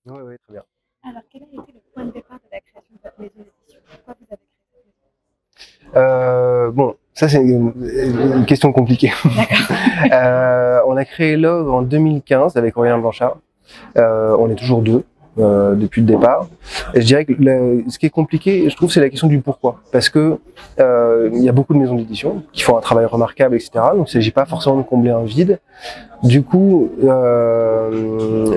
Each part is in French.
Oui, oui, très bien. Alors, quel a été le point de départ de la création de votre maison d'édition? Pourquoi vous avez créé cette maison? Bon, ça c'est une question compliquée. D'accord. On a créé Love en 2015 avec Aurélien Blanchard. On est toujours deux depuis le départ. Et je dirais que ce qui est compliqué, je trouve, c'est la question du pourquoi. Parce que il y a beaucoup de maisons d'édition qui font un travail remarquable, etc. Donc il ne s'agit pas forcément de combler un vide. Du coup,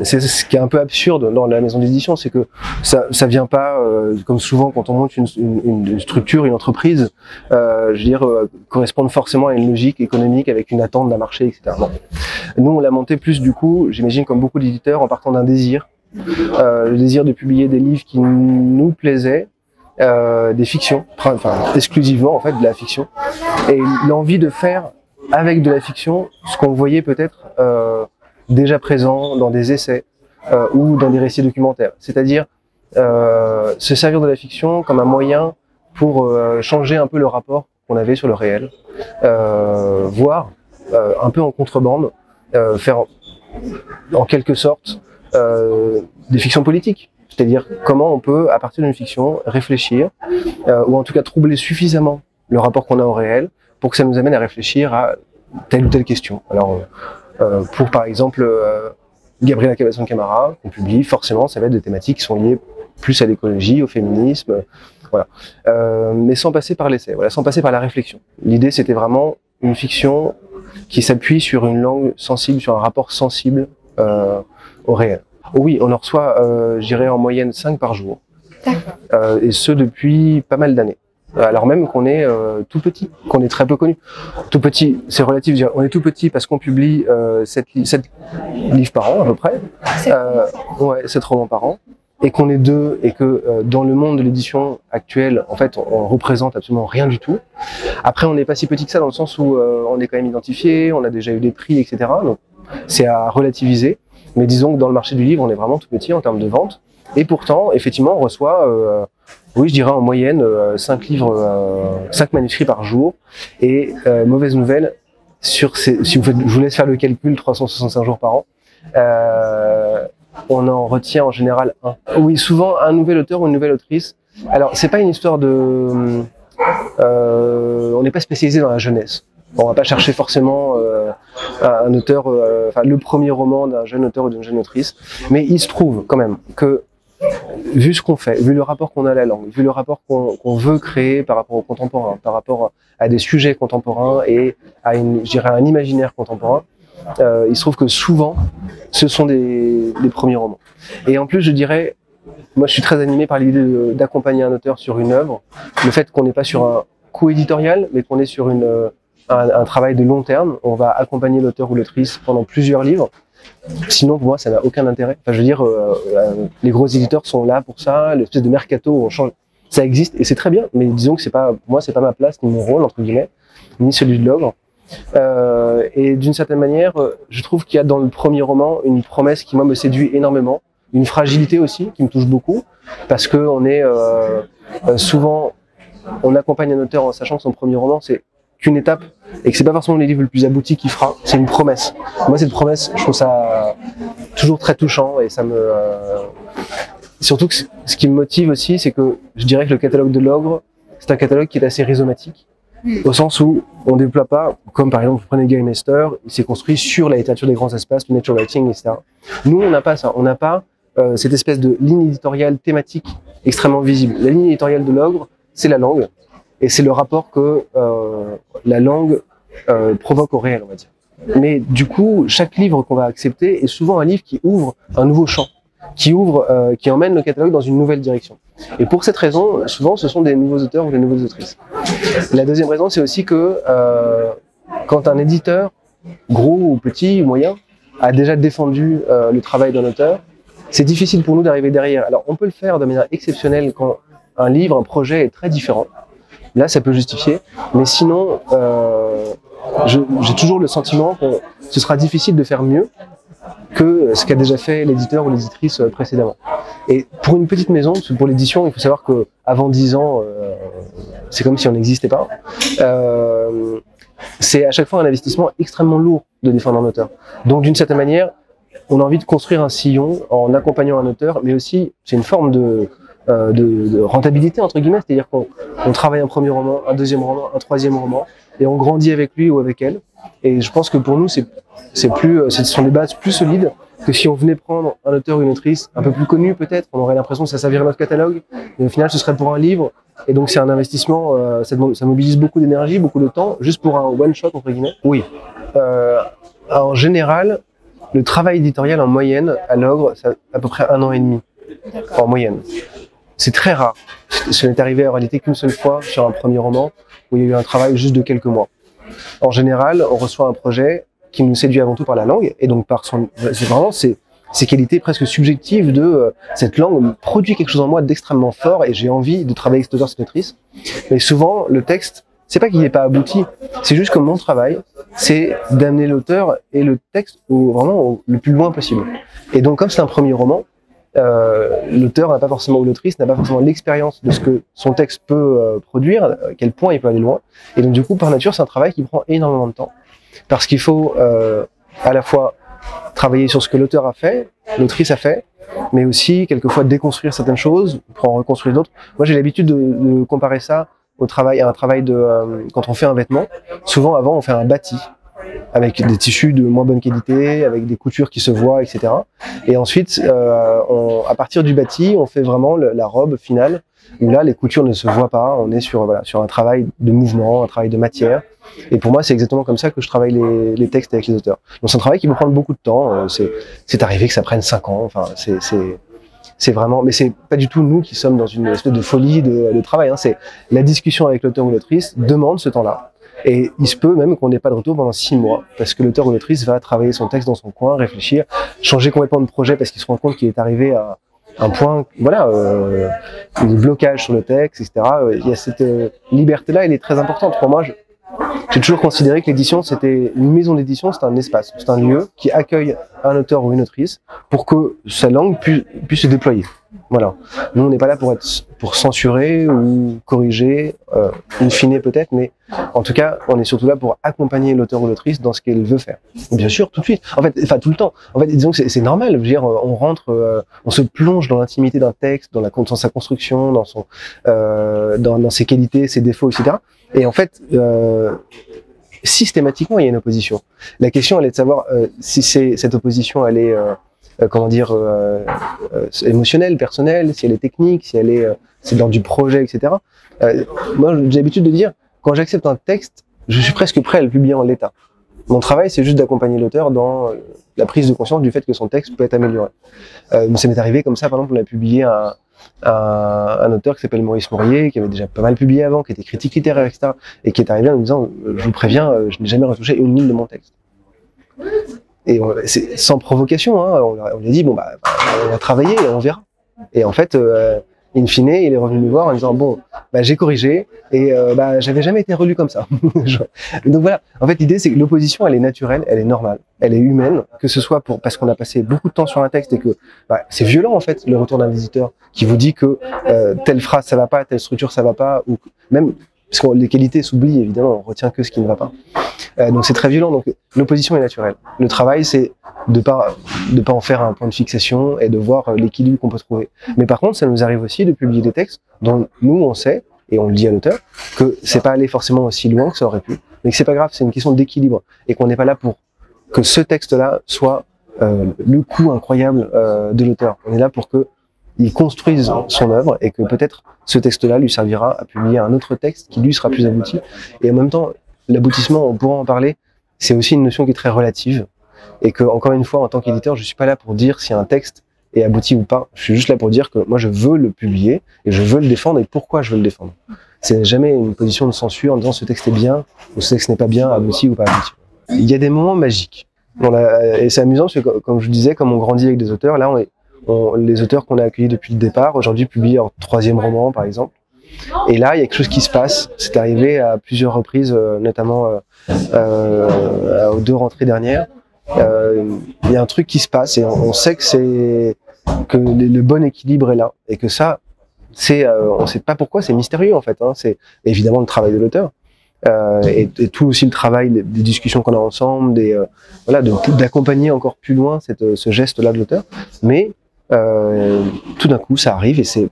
c'est ce qui est un peu absurde dans la maison d'édition, c'est que ça vient pas, comme souvent quand on monte une structure, une entreprise, je veux dire, correspondre forcément à une logique économique avec une attente d'un marché, etc. Non. Nous, on l'a monté plus du coup, j'imagine comme beaucoup d'éditeurs, en partant d'un désir, le désir de publier des livres qui nous plaisaient, des fictions, enfin exclusivement en fait de la fiction, et l'envie de faire avec de la fiction ce qu'on voyait peut-être déjà présent dans des essais ou dans des récits documentaires, c'est-à-dire se servir de la fiction comme un moyen pour changer un peu le rapport qu'on avait sur le réel, voire un peu en contrebande, faire en quelque sorte des fictions politiques. C'est-à-dire comment on peut, à partir d'une fiction, réfléchir, ou en tout cas troubler suffisamment le rapport qu'on a au réel pour que ça nous amène à réfléchir à telle ou telle question. Alors, pour par exemple Gabriela Cabasson-Camara, qu'on publie, forcément, ça va être des thématiques qui sont liées plus à l'écologie, au féminisme, voilà. Mais sans passer par l'essai, voilà, sans passer par la réflexion. L'idée, c'était vraiment une fiction qui s'appuie sur une langue sensible, sur un rapport sensible au réel. Oui, on en reçoit, je dirais, en moyenne 5 par jour. Et ce depuis pas mal d'années. Alors même qu'on est tout petit, qu'on est très peu connu. Tout petit, c'est relatif, je dirais, on est tout petit parce qu'on publie 7 livres par an à peu près. Ouais, 7 romans par an. Et qu'on est deux, et que dans le monde de l'édition actuelle, en fait, on représente absolument rien du tout. Après, on n'est pas si petit que ça dans le sens où on est quand même identifié, on a déjà eu des prix, etc. Donc, c'est à relativiser. Mais disons que dans le marché du livre, on est vraiment tout petit en termes de vente. Et pourtant, effectivement, on reçoit, oui, je dirais en moyenne, 5 livres, 5 manuscrits par jour. Et mauvaise nouvelle, sur ces, si vous faites, je vous laisse faire le calcul, 365 jours par an. On en retient en général un. Oui, souvent un nouvel auteur ou une nouvelle autrice. Alors, c'est pas une histoire de... on n'est pas spécialisé dans la jeunesse. On va pas chercher forcément un auteur, enfin le premier roman d'un jeune auteur ou d'une jeune autrice, mais il se trouve quand même que, vu ce qu'on fait, vu le rapport qu'on a à la langue, vu le rapport qu'on veut créer par rapport aux contemporains, par rapport à des sujets contemporains et à je dirais un imaginaire contemporain, il se trouve que souvent, ce sont des premiers romans. Et en plus, je dirais, moi je suis très animé par l'idée d'accompagner un auteur sur une œuvre, le fait qu'on n'est pas sur un co-éditorial, mais qu'on est sur un travail de long terme. On va accompagner l'auteur ou l'autrice pendant plusieurs livres. Sinon, pour moi, ça n'a aucun intérêt. Enfin, je veux dire, les gros éditeurs sont là pour ça, l'espèce de mercato où on change, ça existe et c'est très bien. Mais disons que c'est pas, moi, c'est pas ma place ni mon rôle entre guillemets, ni celui de l'ogre. Et d'une certaine manière, je trouve qu'il y a dans le premier roman une promesse qui moi me séduit énormément, une fragilité aussi qui me touche beaucoup, parce que on est souvent, on accompagne un auteur en sachant que son premier roman c'est qu'une étape et que c'est pas forcément le livre le plus abouti qu'il fera, c'est une promesse. Moi cette promesse, je trouve ça toujours très touchant et ça me surtout que ce qui me motive aussi, c'est que je dirais que le catalogue de l'ogre, c'est un catalogue qui est assez rhizomatique. Au sens où on ne déploie pas, comme par exemple, vous prenez Gary Mester, il s'est construit sur la littérature des grands espaces, le nature writing, etc. Nous, on n'a pas ça. On n'a pas cette espèce de ligne éditoriale thématique extrêmement visible. La ligne éditoriale de l'ogre, c'est la langue, et c'est le rapport que la langue provoque au réel, on va dire. Mais du coup, chaque livre qu'on va accepter est souvent un livre qui ouvre un nouveau champ, qui emmène le catalogue dans une nouvelle direction. Et pour cette raison, souvent, ce sont des nouveaux auteurs ou des nouvelles autrices. La deuxième raison, c'est aussi que quand un éditeur, gros ou petit ou moyen, a déjà défendu le travail d'un auteur, c'est difficile pour nous d'arriver derrière. Alors, on peut le faire de manière exceptionnelle quand un livre, un projet est très différent. Là, ça peut justifier. Mais sinon, j'ai toujours le sentiment que ce sera difficile de faire mieux que ce qu'a déjà fait l'éditeur ou l'éditrice précédemment. Et pour une petite maison, pour l'édition, il faut savoir qu'avant 10 ans, c'est comme si on n'existait pas. C'est à chaque fois un investissement extrêmement lourd de défendre un auteur. Donc d'une certaine manière, on a envie de construire un sillon en accompagnant un auteur, mais aussi c'est une forme de rentabilité entre guillemets, c'est-à-dire qu'on travaille un premier roman, un deuxième roman, un troisième roman, et on grandit avec lui ou avec elle. Et je pense que pour nous, ce sont des bases plus solides que si on venait prendre un auteur ou une autrice un peu plus connu peut-être, on aurait l'impression que ça servirait notre catalogue, mais au final ce serait pour un livre, et donc c'est un investissement, ça mobilise beaucoup d'énergie, beaucoup de temps, juste pour un one-shot entre guillemets. Oui, en général, le travail éditorial en moyenne à l'Ogre, c'est à peu près 1 an et demi, en moyenne. C'est très rare. Ce n'est arrivé en réalité qu'une seule fois sur un premier roman, où il y a eu un travail juste de quelques mois. En général, on reçoit un projet qui nous séduit avant tout par la langue, et donc par ces qualités presque subjectives de cette langue produit quelque chose en moi d'extrêmement fort, et j'ai envie de travailler avec cet auteur, cette autrice. Mais souvent, le texte, c'est pas qu'il n'est pas abouti, c'est juste que mon travail, c'est d'amener l'auteur et le texte le plus loin possible. Et donc, comme c'est un premier roman, l'auteur n'a pas forcément, ou l'autrice n'a pas forcément l'expérience de ce que son texte peut produire, à quel point il peut aller loin. Et donc du coup, par nature, c'est un travail qui prend énormément de temps. Parce qu'il faut à la fois travailler sur ce que l'auteur a fait, l'autrice a fait, mais aussi quelquefois déconstruire certaines choses pour en reconstruire d'autres. Moi, j'ai l'habitude de comparer ça à un travail quand on fait un vêtement. Souvent, avant, on fait un bâti, avec des tissus de moins bonne qualité, avec des coutures qui se voient, etc. Et ensuite, à partir du bâti, on fait vraiment la robe finale, où là, les coutures ne se voient pas, on est sur un travail de mouvement, un travail de matière. Et pour moi, c'est exactement comme ça que je travaille les textes avec les auteurs. Donc c'est un travail qui me prend beaucoup de temps, c'est arrivé que ça prenne 5 ans, enfin, c'est vraiment, mais c'est pas du tout nous qui sommes dans une espèce de folie de travail, hein. C'est la discussion avec l'auteur ou l'autrice demande ce temps-là. Et il se peut même qu'on n'ait pas de retour pendant 6 mois, parce que l'auteur ou l'autrice va travailler son texte dans son coin, réfléchir, changer complètement de projet parce qu'il se rend compte qu'il est arrivé à un point, de blocage sur le texte, etc. Il y a cette liberté-là, elle est très importante. Pour moi, j'ai toujours considéré que l'édition, une maison d'édition, c'est un espace, c'est un lieu qui accueille un auteur ou une autrice pour que sa langue puisse se déployer. Voilà. Nous, on n'est pas là pour censurer ou corriger, in fine peut-être, mais en tout cas, on est surtout là pour accompagner l'auteur ou l'autrice dans ce qu'elle veut faire. Bien sûr, tout de suite. En fait, enfin tout le temps. En fait, disons que c'est normal. Je veux dire, on rentre, on se plonge dans l'intimité d'un texte, dans sa construction, dans ses qualités, ses défauts, etc. Et en fait, systématiquement, il y a une opposition. La question, elle est de savoir si cette opposition, elle est émotionnelle, personnelle, si elle est technique, si elle est c'est dans du projet, etc. Moi, j'ai l'habitude de dire, quand j'accepte un texte, je suis presque prêt à le publier en l'état. Mon travail, c'est juste d'accompagner l'auteur dans la prise de conscience du fait que son texte peut être amélioré. Ça m'est arrivé comme ça, par exemple, on a publié un auteur qui s'appelle Maurice Morier, qui avait déjà pas mal publié avant, qui était critique littéraire, etc., et qui est arrivé en nous disant, je vous préviens, je n'ai jamais retouché une ligne de mon texte. Et c'est sans provocation, hein, on lui a dit, bon, bah, on va travailler et on verra. Et en fait, in fine, il est revenu me voir en disant, bon, bah, j'ai corrigé, et j'avais jamais été relu comme ça. Donc voilà, en fait, l'idée, c'est que l'opposition, elle est naturelle, elle est normale, elle est humaine, que ce soit parce qu'on a passé beaucoup de temps sur un texte et que c'est violent, en fait, le retour d'un visiteur qui vous dit que telle phrase, ça va pas, telle structure, ça va pas, ou même, parce que les qualités s'oublient, évidemment, on retient que ce qui ne va pas. Donc c'est très violent, donc l'opposition est naturelle. Le travail, c'est de pas en faire un point de fixation et de voir l'équilibre qu'on peut trouver. Mais par contre, ça nous arrive aussi de publier des textes dont nous, on sait, et on le dit à l'auteur, que c'est pas allé forcément aussi loin que ça aurait pu, mais que c'est pas grave, c'est une question d'équilibre, et qu'on n'est pas là pour que ce texte-là soit le coup incroyable de l'auteur. On est là pour qu'il construise son œuvre, et que peut-être ce texte-là lui servira à publier un autre texte qui lui sera plus abouti. Et en même temps, l'aboutissement, on pourra en parler, c'est aussi une notion qui est très relative, et que, encore une fois, en tant qu'éditeur, je suis pas là pour dire si un texte est abouti ou pas. Je suis juste là pour dire que moi, je veux le publier, et je veux le défendre, et pourquoi je veux le défendre. C'est jamais une position de censure en disant ce texte est bien, ou ce texte n'est pas bien, abouti ou pas abouti. Il y a des moments magiques. Et c'est amusant, parce que, comme je vous disais, comme on grandit avec des auteurs, là, les auteurs qu'on a accueillis depuis le départ, aujourd'hui publient leur 3e roman, par exemple. Et là, il y a quelque chose qui se passe. C'est arrivé à plusieurs reprises, notamment aux 2 rentrées dernières. Il y a un truc qui se passe et on sait que le bon équilibre est là. Et que ça, on ne sait pas pourquoi, c'est mystérieux en fait. Hein. C'est évidemment le travail de l'auteur. et tout aussi le travail, des discussions qu'on a ensemble, voilà, d'accompagner encore plus loin ce geste-là de l'auteur. Mais tout d'un coup, ça arrive et c'est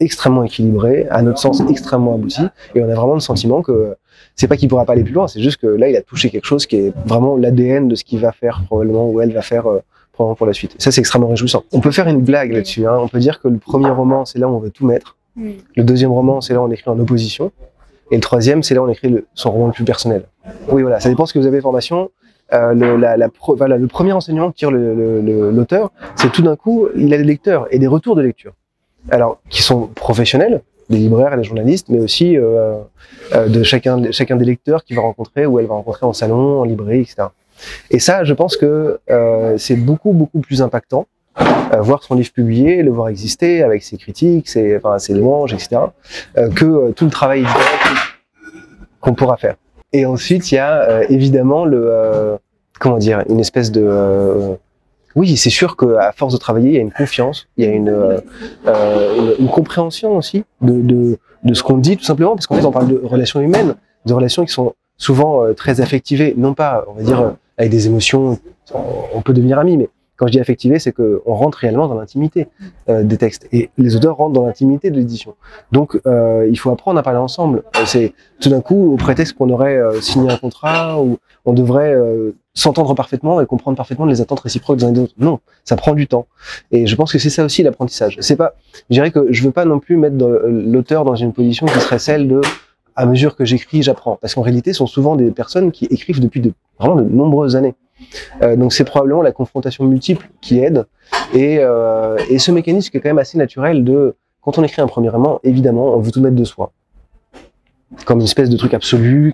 extrêmement équilibré, à notre sens extrêmement abouti, et on a vraiment le sentiment que c'est pas qu'il pourra pas aller plus loin, c'est juste que là, il a touché quelque chose qui est vraiment l'ADN de ce qu'il va faire probablement, ou elle va faire probablement pour la suite. Ça, c'est extrêmement réjouissant. On peut faire une blague là-dessus, hein. On peut dire que le premier roman, c'est là où on veut tout mettre. Le deuxième roman, c'est là où on écrit en opposition. Et le troisième, c'est là où on écrit son roman le plus personnel. Oui, voilà, ça dépend ce que vous avez formation. Le premier enseignement que tire l'auteur, c'est tout d'un coup, il a des lecteurs et des retours de lecture. Alors, qui sont professionnels, des libraires et des journalistes, mais aussi de chacun des lecteurs qu'il va rencontrer ou elle va rencontrer en salon, en librairie, etc. Et ça, je pense que c'est beaucoup plus impactant, voir son livre publié, le voir exister avec ses critiques, ses louanges, etc., que tout le travail éditorial qu'on pourra faire. Et ensuite, il y a évidemment comment dire, une espèce de oui, c'est sûr qu'à force de travailler, il y a une confiance, il y a une compréhension aussi de ce qu'on dit, tout simplement, parce qu'en fait, on parle de relations humaines, de relations qui sont souvent très affectivées, non pas, on va dire, avec des émotions, on peut devenir amis, mais quand je dis affectivé, c'est qu'on rentre réellement dans l'intimité des textes, et les auteurs rentrent dans l'intimité de l'édition. Donc, il faut apprendre à parler ensemble. C'est tout d'un coup, au prétexte qu'on aurait signé un contrat, ou on devrait s'entendre parfaitement et comprendre parfaitement les attentes réciproques des uns et des autres. Non, ça prend du temps. Et je pense que c'est ça aussi l'apprentissage. C'est pas, je dirais que je veux pas non plus mettre l'auteur dans une position qui serait celle de, à mesure que j'écris, j'apprends. Parce qu'en réalité, ce sont souvent des personnes qui écrivent depuis vraiment de nombreuses années. Donc c'est probablement la confrontation multiple qui aide. Et ce mécanisme qui est quand même assez naturel de, quand on écrit un premier roman, évidemment, on veut tout mettre de soi. Comme une espèce de truc absolu,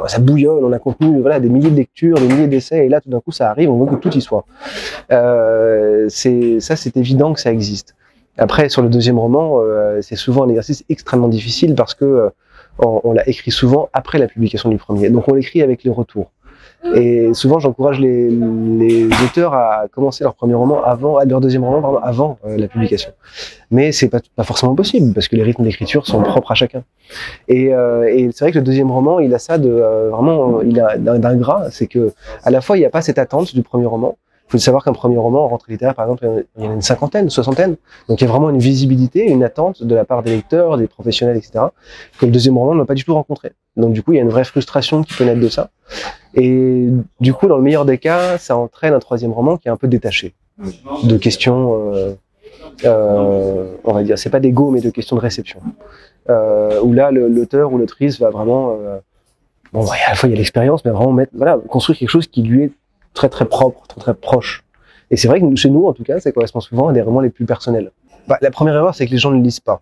ça bouillonne, on a contenu voilà, des milliers de lectures, des milliers d'essais, et là tout d'un coup ça arrive, on veut que tout y soit. C'est évident que ça existe. Après, sur le deuxième roman, c'est souvent un exercice extrêmement difficile parce que on l'a écrit souvent après la publication du premier. Donc on l'écrit avec les retours. Et souvent, j'encourage les auteurs à commencer leur premier roman leur deuxième roman pardon, avant la publication. Mais c'est pas forcément possible parce que les rythmes d'écriture sont propres à chacun. Et c'est vrai que le deuxième roman, il a ça vraiment, il a d'ingrat, c'est que à la fois il n'y a pas cette attente du premier roman. Il faut savoir qu'un premier roman en rentrée littéraire, par exemple, il y en a une cinquantaine, une soixantaine. Donc il y a vraiment une visibilité, une attente de la part des lecteurs, des professionnels, etc. que le deuxième roman n'a pas du tout rencontré. Donc du coup, il y a une vraie frustration qui peut naître de ça. Et du coup, dans le meilleur des cas, ça entraîne un troisième roman qui est un peu détaché de questions, on va dire, c'est pas d'ego, mais de questions de réception. Où là, l'auteur ou l'autrice va vraiment, à la fois il y a l'expérience, mais vraiment construire quelque chose qui lui est très propre, très proche. Et c'est vrai que chez nous, en tout cas, ça correspond souvent à des romans les plus personnels. La première erreur, c'est que les gens ne lisent pas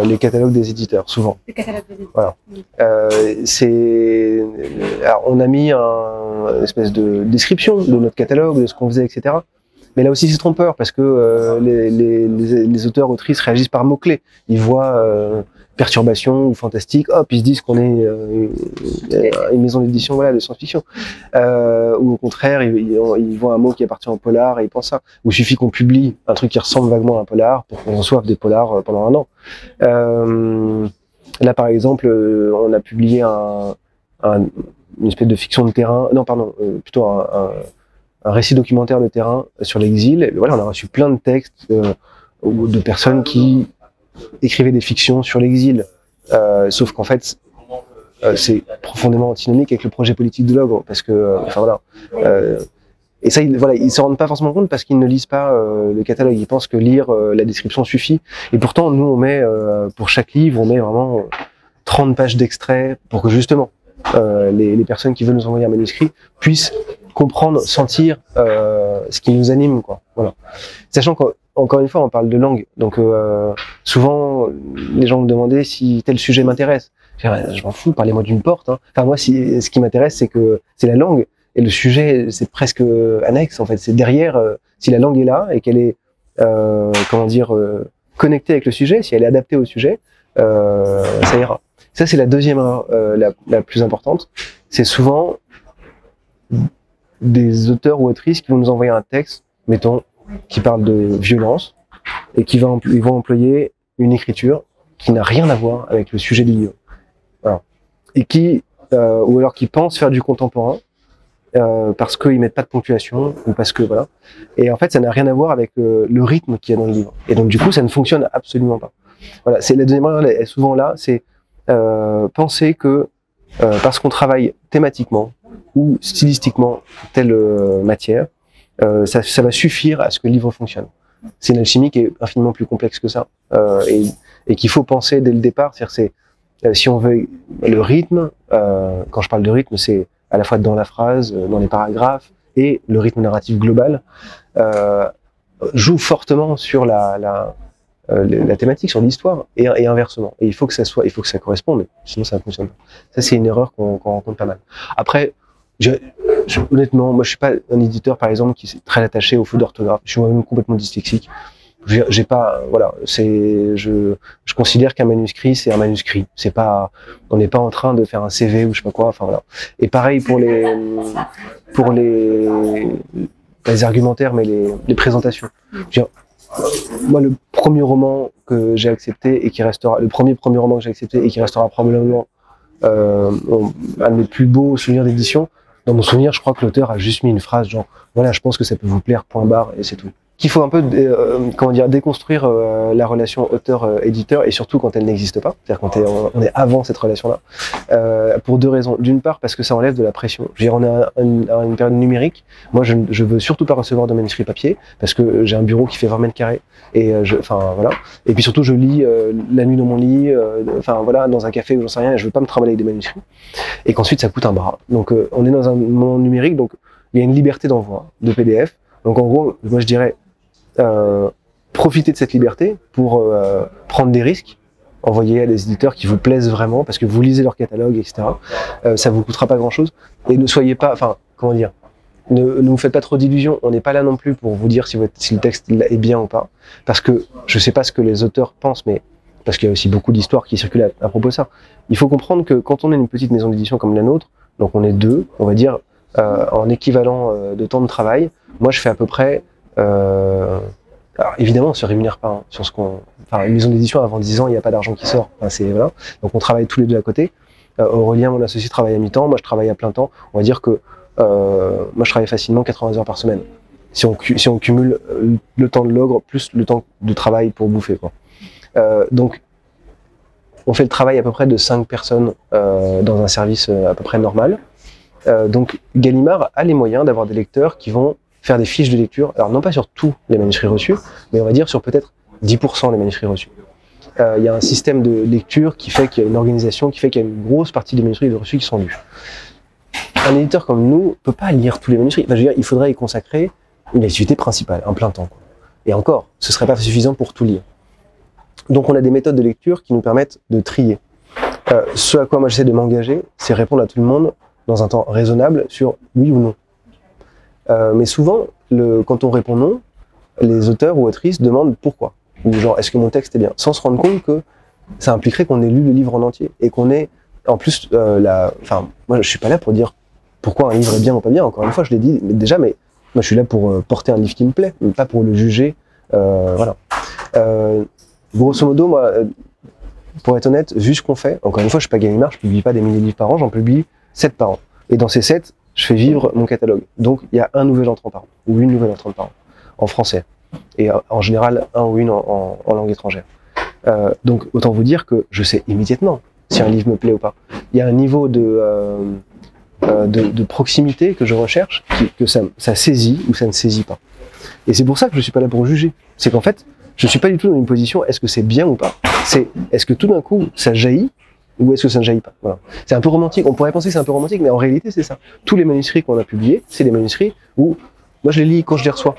les catalogues des éditeurs, souvent. Le catalogue des éditeurs. Voilà. Alors, on a mis une espèce de description de notre catalogue, de ce qu'on faisait, etc. Mais là aussi, c'est trompeur parce que les auteurs, autrices réagissent par mots-clés. Ils voient perturbation ou fantastique, hop, ils se disent qu'on est une maison d'édition de science-fiction. Ou au contraire, ils voient un mot qui appartient au polar et ils pensent ça. Ou il suffit qu'on publie un truc qui ressemble vaguement à un polar pour qu'on reçoive des polars pendant 1 an. Là, par exemple, on a publié une espèce de fiction de terrain, plutôt un récit documentaire de terrain sur l'exil. Et voilà, on a reçu plein de textes de personnes qui écrivaient des fictions sur l'exil. Sauf qu'en fait, c'est profondément antinomique avec le projet politique de l'œuvre, parce que, et ça, ils se rendent pas forcément compte parce qu'ils ne lisent pas le catalogue. Ils pensent que lire la description suffit. Et pourtant, nous, on met, pour chaque livre, on met vraiment 30 pages d'extraits pour que justement, les personnes qui veulent nous envoyer un manuscrit puissent comprendre, sentir ce qui nous anime, quoi. Voilà. Sachant qu'encore une fois, on parle de langue. Donc, souvent, les gens me demandaient si tel sujet m'intéresse. Je m'en fous, parlez-moi d'une porte. Hein. Enfin, moi, ce qui m'intéresse, c'est la langue. Et le sujet, c'est presque annexe, en fait. C'est derrière, si la langue est là et qu'elle est, connectée avec le sujet, si elle est adaptée au sujet, ça ira. Ça, c'est la deuxième erreur, la plus importante. C'est souvent des auteurs ou autrices qui vont nous envoyer un texte, mettons, qui parle de violence, et ils vont employer une écriture qui n'a rien à voir avec le sujet du livre. Voilà. et qui, ou alors qui pensent faire du contemporain, parce qu'ils mettent pas de ponctuation ou parce que voilà. Et en fait, ça n'a rien à voir avec le rythme qu'il y a dans le livre. Et donc du coup, ça ne fonctionne absolument pas. Voilà, c'est la deuxième erreur est souvent là, c'est penser que parce qu'on travaille thématiquement ou stylistiquement telle matière, ça va suffire à ce que le livre fonctionne. C'est une alchimie qui est infiniment plus complexe que ça, et qu'il faut penser dès le départ. C'est si on veut le rythme, quand je parle de rythme, c'est à la fois dans la phrase, dans les paragraphes, et le rythme narratif global joue fortement sur la thématique, sur l'histoire, et inversement. Et il faut que ça corresponde, sinon ça ne fonctionne pas. Ça, c'est une erreur qu'on rencontre pas mal. Après, honnêtement, moi je suis pas un éditeur par exemple qui est très attaché aux fautes d'orthographe. Je suis moi-même complètement dyslexique. J'ai pas, voilà, je considère qu'un manuscrit c'est un manuscrit. C'est pas, on n'est pas en train de faire un CV ou je sais pas quoi. Enfin voilà. Et pareil pour les argumentaires, mais les présentations. Moi, le premier roman que j'ai accepté et qui restera, le premier roman que j'ai accepté et qui restera probablement un de mes plus beaux souvenirs d'édition. Dans mon souvenir, je crois que l'auteur a juste mis une phrase genre voilà, je pense que ça peut vous plaire, point barre, et c'est tout. Qu'il faut un peu comment dire, déconstruire la relation auteur-éditeur, et surtout quand elle n'existe pas, c'est-à-dire quand on est avant cette relation-là, pour deux raisons. D'une part, parce que ça enlève de la pression. Je veux dire, on est à une période numérique. Moi, je veux surtout pas recevoir de manuscrits papier, parce que j'ai un bureau qui fait 20 mètres carrés, et enfin voilà. Et puis surtout, je lis la nuit dans mon lit, enfin voilà, dans un café ou j'en sais rien, et je veux pas me travailler avec des manuscrits. Et qu'ensuite, ça coûte un bras. Donc, on est dans un moment numérique, donc il y a une liberté d'envoi de PDF. Donc en gros, moi je dirais profitez de cette liberté pour prendre des risques, envoyer à des éditeurs qui vous plaisent vraiment, parce que vous lisez leur catalogue, etc. Ça vous coûtera pas grand-chose. Et ne soyez pas, enfin, comment dire, ne vous faites pas trop d'illusions. On n'est pas là non plus pour vous dire si le texte est bien ou pas, parce que je sais pas ce que les auteurs pensent, mais parce qu'il y a aussi beaucoup d'histoires qui circulent à propos de ça. Il faut comprendre que quand on est une petite maison d'édition comme la nôtre, donc on est deux, on va dire, en équivalent de temps de travail, moi je fais à peu près alors évidemment on se rémunère pas, hein, sur ce qu'on, enfin une maison d'édition avant 10 ans il n'y a pas d'argent qui sort, enfin, c'est voilà, donc on travaille tous les deux à côté. Aurélien, mon associé, travaille à mi-temps, moi je travaille à plein temps. On va dire que moi je travaille facilement 80 heures par semaine si on cumule le temps de l'ogre plus le temps de travail pour bouffer, quoi. Donc on fait le travail à peu près de 5 personnes dans un service à peu près normal. Donc Gallimard a les moyens d'avoir des lecteurs qui vont faire des fiches de lecture, alors non pas sur tous les manuscrits reçus, mais on va dire sur peut-être 10% des manuscrits reçus. Il y a un système de lecture qui fait qu'il y a une organisation, qui fait qu'il y a une grosse partie des manuscrits reçus qui sont lus. Un éditeur comme nous ne peut pas lire tous les manuscrits. Enfin, je veux dire, il faudrait y consacrer une activité principale, un plein temps, quoi. Et encore, ce ne serait pas suffisant pour tout lire. Donc on a des méthodes de lecture qui nous permettent de trier. Ce à quoi moi j'essaie de m'engager, c'est répondre à tout le monde dans un temps raisonnable sur oui ou non. Mais souvent, quand on répond non, les auteurs ou autrices demandent pourquoi. Ou genre, est-ce que mon texte est bien? Sans se rendre compte que ça impliquerait qu'on ait lu le livre en entier. Et qu'on ait, en plus, enfin, moi je suis pas là pour dire pourquoi un livre est bien ou pas bien. Encore une fois, je l'ai dit déjà, mais moi je suis là pour porter un livre qui me plaît, mais pas pour le juger. Voilà. Grosso modo, moi, pour être honnête, vu ce qu'on fait, encore une fois, je suis pas Gallimard, je publie pas des milliers de livres par an, j'en publie 7 par an. Et dans ces 7, je fais vivre mon catalogue. Donc, il y a un nouvel entrant par an, ou une nouvelle entrante par an, en français. Et en général, un ou une en langue étrangère. Donc, autant vous dire que je sais immédiatement si un livre me plaît ou pas. Il y a un niveau de proximité que je recherche, que ça saisit ou ça ne saisit pas. Et c'est pour ça que je suis pas là pour juger. C'est qu'en fait, je suis pas du tout dans une position est-ce que c'est bien ou pas. C'est est-ce que tout d'un coup, ça jaillit ou est-ce que ça ne jaillit pas. Voilà. C'est un peu romantique, on pourrait penser que c'est un peu romantique, mais en réalité c'est ça. Tous les manuscrits qu'on a publiés, c'est des manuscrits où moi je les lis quand je les reçois.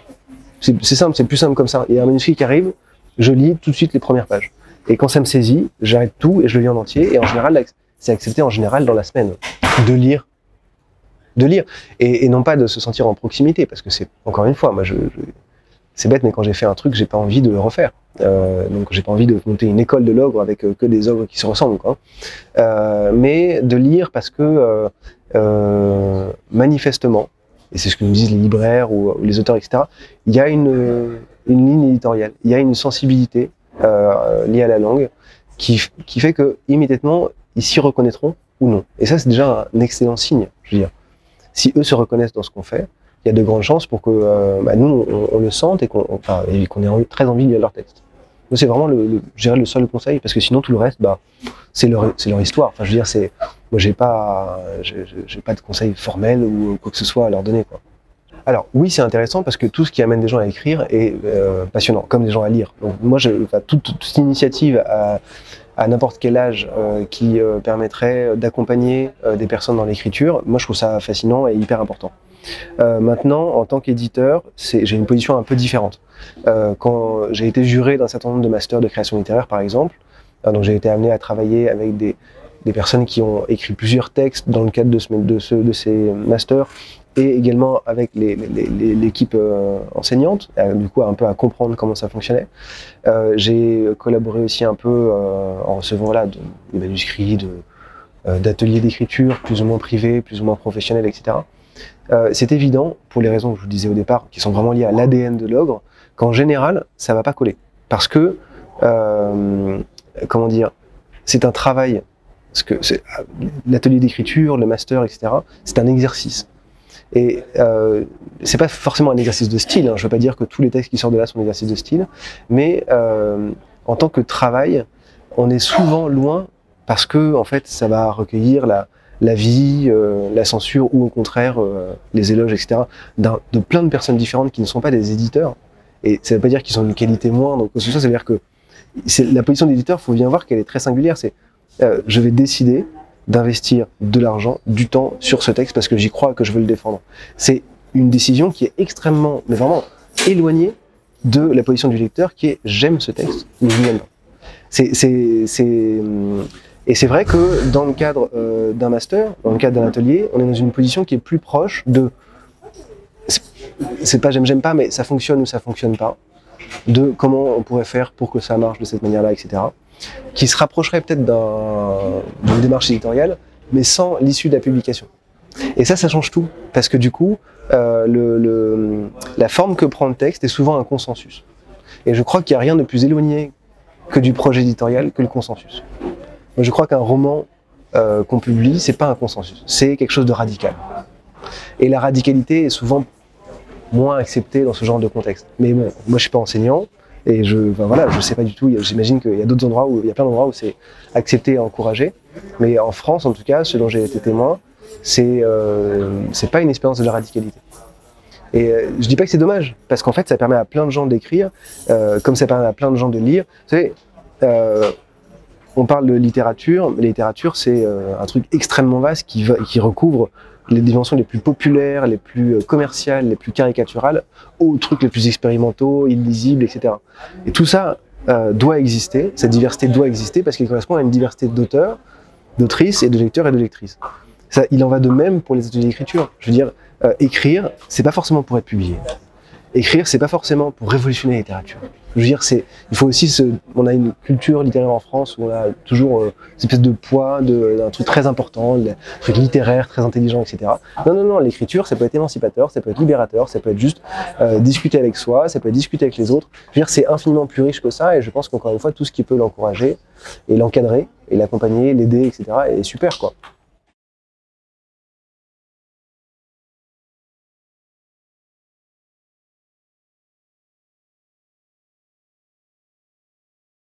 C'est simple, c'est plus simple comme ça. Il y a un manuscrit qui arrive, je lis tout de suite les premières pages. Et quand ça me saisit, j'arrête tout et je le lis en entier. Et en général, c'est accepté en général dans la semaine de lire. Et non pas de se sentir en proximité, parce que c'est, encore une fois, moi c'est bête, mais quand j'ai fait un truc, j'ai pas envie de le refaire. Donc j'ai pas envie de monter une école de l'ogre avec que des ogres qui se ressemblent, quoi. Mais de lire parce que manifestement, et c'est ce que nous disent les libraires ou les auteurs, etc., il y a une ligne éditoriale, il y a une sensibilité liée à la langue qui fait que immédiatement ils s'y reconnaîtront ou non. Et ça, c'est déjà un excellent signe, je veux dire. Si eux se reconnaissent dans ce qu'on fait, il y a de grandes chances pour que nous, on le sente et qu'on ait très envie de lire leur texte. C'est vraiment je dirais le seul conseil, parce que sinon tout le reste, c'est leur histoire. Enfin, je veux dire, moi j'ai pas de conseil formel ou quoi que ce soit à leur donner, quoi. Alors oui, c'est intéressant parce que tout ce qui amène des gens à écrire est passionnant, comme des gens à lire. Donc moi, toute initiative à n'importe quel âge qui permettrait d'accompagner des personnes dans l'écriture, moi je trouve ça fascinant et hyper important. Maintenant, en tant qu'éditeur, j'ai une position un peu différente. Quand j'ai été juré d'un certain nombre de masters de création littéraire, par exemple, donc j'ai été amené à travailler avec des personnes qui ont écrit plusieurs textes dans le cadre de ces masters, et également avec l'équipe enseignante, du coup un peu à comprendre comment ça fonctionnait. J'ai collaboré aussi un peu en recevant des manuscrits, d'ateliers d'écriture, plus ou moins privés, plus ou moins professionnels, etc. C'est évident, pour les raisons que je vous disais au départ, qui sont vraiment liées à l'ADN de l'ogre, qu'en général, ça ne va pas coller. Parce que, comment dire, c'est un travail, parce que l'atelier d'écriture, le master, etc., c'est un exercice. Et c'est pas forcément un exercice de style, hein. Je veux pas dire que tous les textes qui sortent de là sont des exercices de style, mais en tant que travail, on est souvent loin parce que en fait, ça va recueillir la vie, la censure ou au contraire les éloges, etc. de plein de personnes différentes qui ne sont pas des éditeurs. Et ça ne veut pas dire qu'ils sont d'une qualité moindre, donc ça veut dire que la position d'éditeur, il faut bien voir qu'elle est très singulière. C'est je vais décider d'investir de l'argent, du temps sur ce texte parce que j'y crois et que je veux le défendre. C'est une décision qui est extrêmement, mais vraiment éloignée de la position du lecteur qui est j'aime ce texte ou je n'aime pas. Et c'est vrai que dans le cadre d'un master, dans le cadre d'un atelier, on est dans une position qui est plus proche de c'est pas j'aime pas, mais ça fonctionne ou ça fonctionne pas, de comment on pourrait faire pour que ça marche de cette manière-là, etc. Qui se rapprocherait peut-être d'une démarche éditoriale, mais sans l'issue de la publication. Et ça change tout, parce que du coup, la forme que prend le texte est souvent un consensus. Et je crois qu'il n'y a rien de plus éloigné que du projet éditorial que le consensus. Moi, je crois qu'un roman qu'on publie, c'est pas un consensus, c'est quelque chose de radical. Et la radicalité est souvent moins acceptée dans ce genre de contexte. Mais bon, moi je suis pas enseignant, et je sais pas du tout, j'imagine qu'il y a d'autres endroits il y a plein d'endroits où c'est accepté et encouragé. Mais en France, en tout cas, ce dont j'ai été témoin, c'est pas une expérience de la radicalité. Et je dis pas que c'est dommage, parce qu'en fait, ça permet à plein de gens d'écrire, comme ça permet à plein de gens de lire. Vous savez, on parle de littérature, mais la littérature, c'est un truc extrêmement vaste qui recouvre les dimensions les plus populaires, les plus commerciales, les plus caricaturales, aux trucs les plus expérimentaux, illisibles, etc. Et tout ça doit exister, cette diversité doit exister parce qu'elle correspond à une diversité d'auteurs, d'autrices et de lecteurs et de lectrices. Ça, il en va de même pour les ateliers d'écriture. Je veux dire, écrire, c'est pas forcément pour être publié. Écrire, c'est pas forcément pour révolutionner la littérature. Je veux dire, il faut aussi on a une culture littéraire en France où on a toujours cette espèce de poids d'un truc très important, un truc littéraire, très intelligent, etc. Non, l'écriture, ça peut être émancipateur, ça peut être libérateur, ça peut être juste discuter avec soi, ça peut être discuter avec les autres. Je veux dire, c'est infiniment plus riche que ça et je pense qu'encore une fois, tout ce qui peut l'encourager et l'encadrer et l'accompagner, l'aider, etc. est super, quoi.